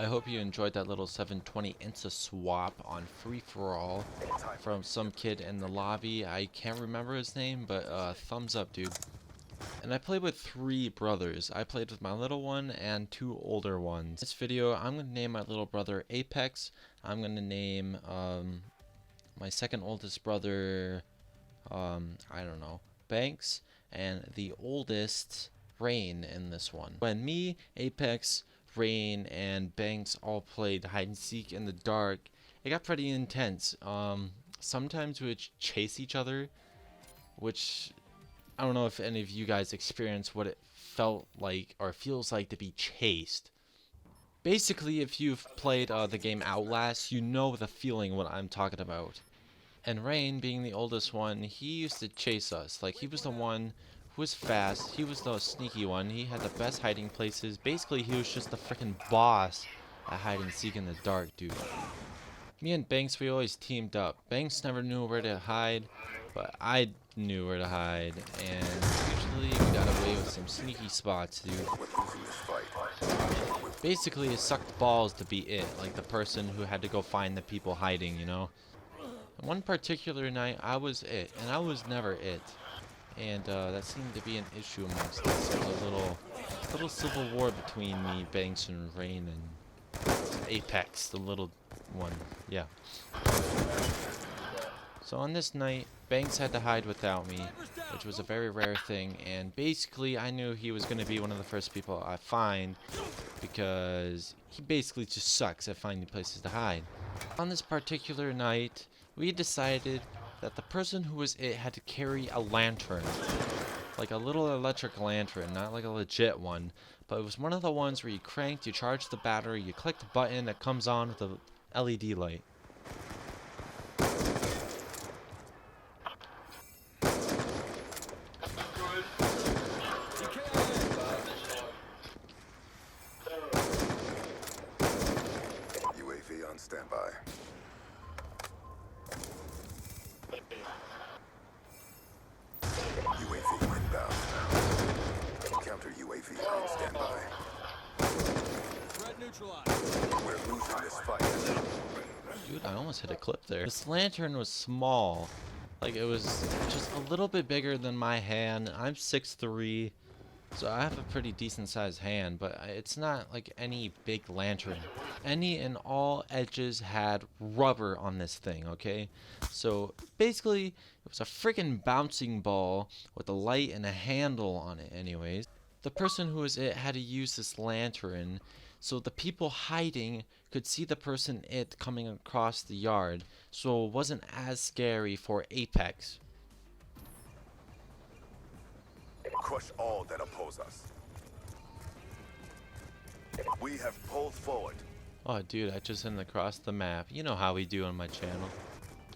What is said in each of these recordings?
I hope you enjoyed that little 720 Insta swap on Free For All from some kid in the lobby. I can't remember his name, but thumbs up, dude. And I played with 3 brothers. I played with my little one and 2 older ones. In this video, I'm going to name my little brother Apex. I'm going to name my second oldest brother, I don't know, Banks. And the oldest, Rain, in this one. When me, Apex, Rain, and Banks all played hide and seek in the dark, it got pretty intense. Sometimes we would chase each other, which I don't know if any of you guys experienced what it felt like or feels like to be chased. Basically, if you've played the game Outlast, you know the feeling what I'm talking about. And Rain, being the oldest one, he used to chase us. Like, he was the one who was fast, he was the sneaky one, he had the best hiding places. Basically, he was just the freaking boss at hide and seek in the dark, dude. Me and Banks, we always teamed up. Banks never knew where to hide, but I knew where to hide, and usually we got away with some sneaky spots, dude. Basically, it sucked balls to be it, like the person who had to go find the people hiding, you know? And one particular night, I was it, and I was never it. And that seemed to be an issue amongst us. A little civil war between me, Banks, and Rain, and Apex, the little one. Yeah. So on this night, Banks had to hide without me, which was a very rare thing, and basically I knew he was going to be one of the first people I find, because he basically just sucks at finding places to hide. On this particular night, we decided that the person who was it had to carry a lantern. Like a little electric lantern, not like a legit one, but it was one of the ones where you cranked, you charge the battery, you click the button that comes on with the LED light. UAV on standby. UAV inbound. Counter UAV on standby. Threat neutralized. We're losing this fight. Dude, I almost hit a clip there. This lantern was small. Like, it was just a little bit bigger than my hand. I'm 6'3", so I have a pretty decent sized hand, but it's not like any big lantern. Any and all edges had rubber on this thing, okay? So basically, it was a freaking bouncing ball with a light and a handle on it anyways. The person who was it had to use this lantern so the people hiding could see the person it coming across the yard, so it wasn't as scary for Apex. Crush all that oppose us. We have pulled forward. Oh dude, I just hit across the map. You know how we do on my channel.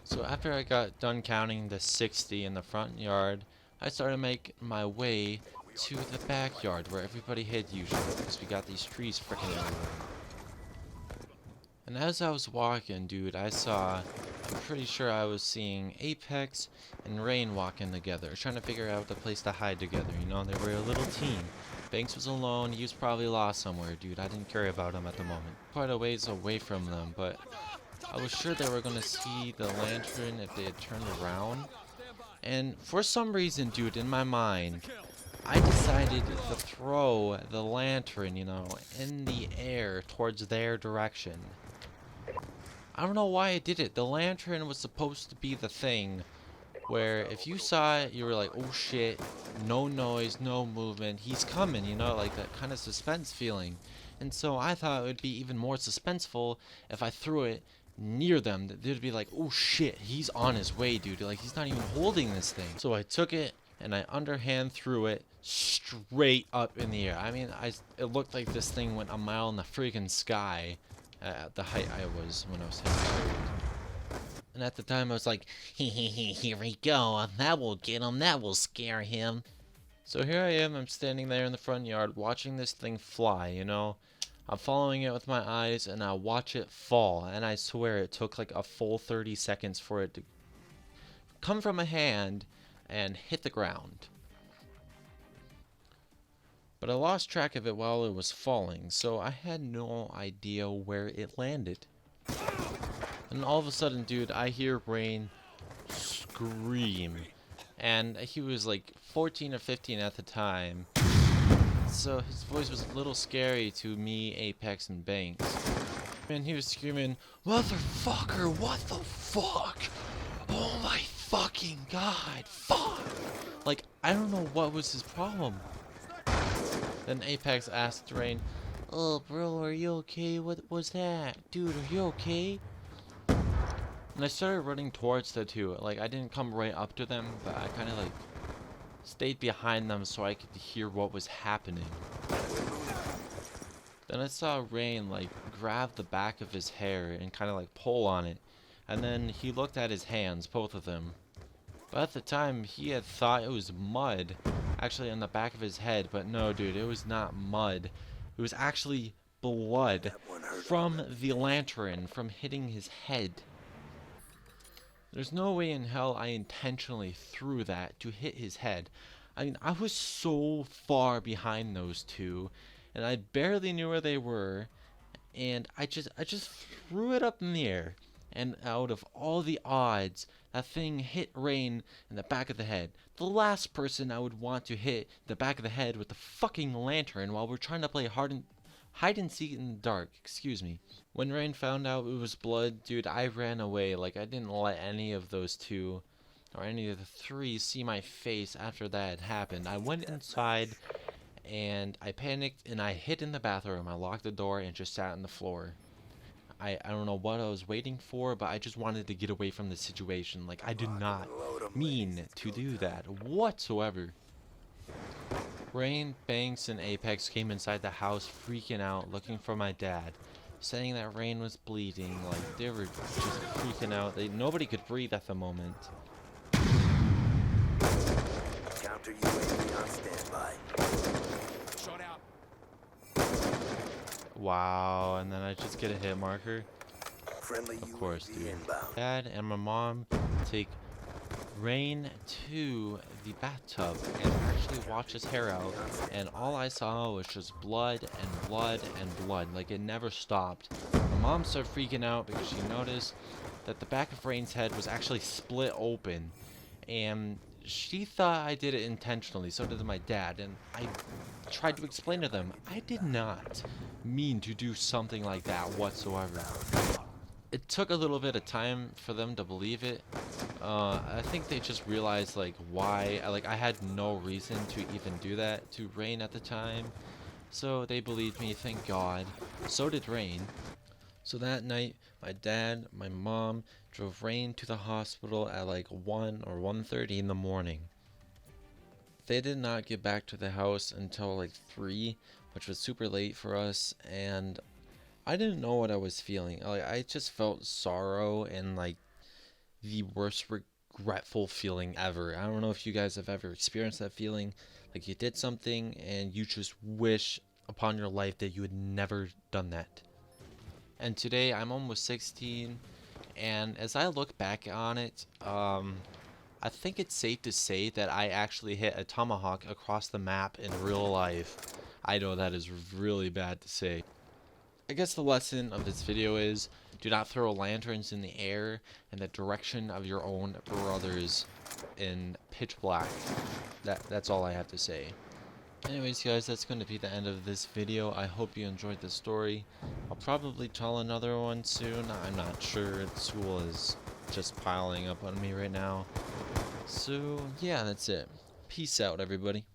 So after I got done counting the 60 in the front yard, I started making my way to the backyard where everybody hid usually, because we got these trees freaking everywhere. And as I was walking, dude, I'm pretty sure I was seeing Apex and Rain walking together, trying to figure out the place to hide together, you know? They were a little team. Banks was alone, he was probably lost somewhere, dude. I didn't care about him at the moment. Quite a ways away from them, but I was sure they were gonna see the lantern if they had turned around. And for some reason, dude, in my mind, I decided to throw the lantern, you know, in the air towards their direction. I don't know why I did it. The lantern was supposed to be the thing where if you saw it, you were like, oh shit, no noise, no movement, he's coming, you know, like that kind of suspense feeling. And so I thought it would be even more suspenseful if I threw it near them. They'd be like, oh shit, he's on his way, dude. Like, he's not even holding this thing. So I took it and I underhand threw it straight up in the air. I mean, it looked like this thing went a mile in the freaking sky at the height I was when I was hitting it. And at the time I was like, here we go, that will get him, that will scare him. So here I am, I'm standing there in the front yard watching this thing fly, you know. I'm following it with my eyes and I watch it fall, and I swear it took like a full 30 seconds for it to come from a hand and hit the ground. but I lost track of it while it was falling, so I had no idea where it landed. And all of a sudden, dude, I hear Rain scream. And he was like 14 or 15 at the time, so his voice was a little scary to me, Apex, and Banks. And he was screaming, "Motherfucker, what the fuck? Oh my fucking god, fuck!" Like, I don't know what was his problem. Then Apex asked Rain, "Oh, bro, are you okay? What was that? Dude, are you okay?" And I started running towards the two. Like, I didn't come right up to them, but I kind of like stayed behind them so I could hear what was happening. Then I saw Rain like grab the back of his hair and kind of like pull on it. And then he looked at his hands, both of them. But at the time, he had thought it was mud actually on the back of his head. But no, dude, it was not mud. It was actually blood from the lantern from hitting his head. There's no way in hell I intentionally threw that to hit his head. I mean, I was so far behind those two, and I barely knew where they were, and I just threw it up in the air, and out of all the odds, that thing hit Rain in the back of the head. The last person I would want to hit the back of the head with the fucking lantern while we're trying to play hide and seek in the dark, excuse me. When Rain found out it was blood, dude, I ran away. Like, I didn't let any of those two or any of the three see my face after that had happened. I went inside and I panicked and I hid in the bathroom. I locked the door and just sat on the floor. I don't know what I was waiting for, but I just wanted to get away from the situation. Like, I did not mean to do that whatsoever. Rain, Banks, and Apex came inside the house freaking out, looking for my dad, saying that Rain was bleeding. Like, they were just freaking out. Nobody could breathe at the moment. Counter UAV on standby. Shot out. Wow, and then I just get a hit marker. Friendly Of course, UAV dude. inbound. Dad and my mom take Rain to the bathtub and actually watch his hair out, and all I saw was just blood and blood and blood. Like, it never stopped. My mom started freaking out because she noticed that the back of Rain's head was actually split open, and she thought I did it intentionally. So did my dad, and I tried to explain to them I did not mean to do something like that whatsoever. It took a little bit of time for them to believe it. I think they just realized like why I had no reason to even do that to Rain at the time. So they believed me, thank God. So did Rain. So that night, my dad, my mom drove Rain to the hospital at like 1 or 1:30 in the morning. They did not get back to the house until like 3, which was super late for us, and I didn't know what I was feeling. Like, I just felt sorrow and like the worst regretful feeling ever. I don't know if you guys have ever experienced that feeling, like you did something and you just wish upon your life that you had never done that. And today I'm almost 16, and as I look back on it, I think it's safe to say that I actually hit a tomahawk across the map in real life. I know that is really bad to say. I guess the lesson of this video is, do not throw lanterns in the air in the direction of your own brothers in pitch black. That's all I have to say. Anyways guys, that's going to be the end of this video. I hope you enjoyed the story. I'll probably tell another one soon. I'm not sure. School is just piling up on me right now. So yeah, that's it. Peace out, everybody.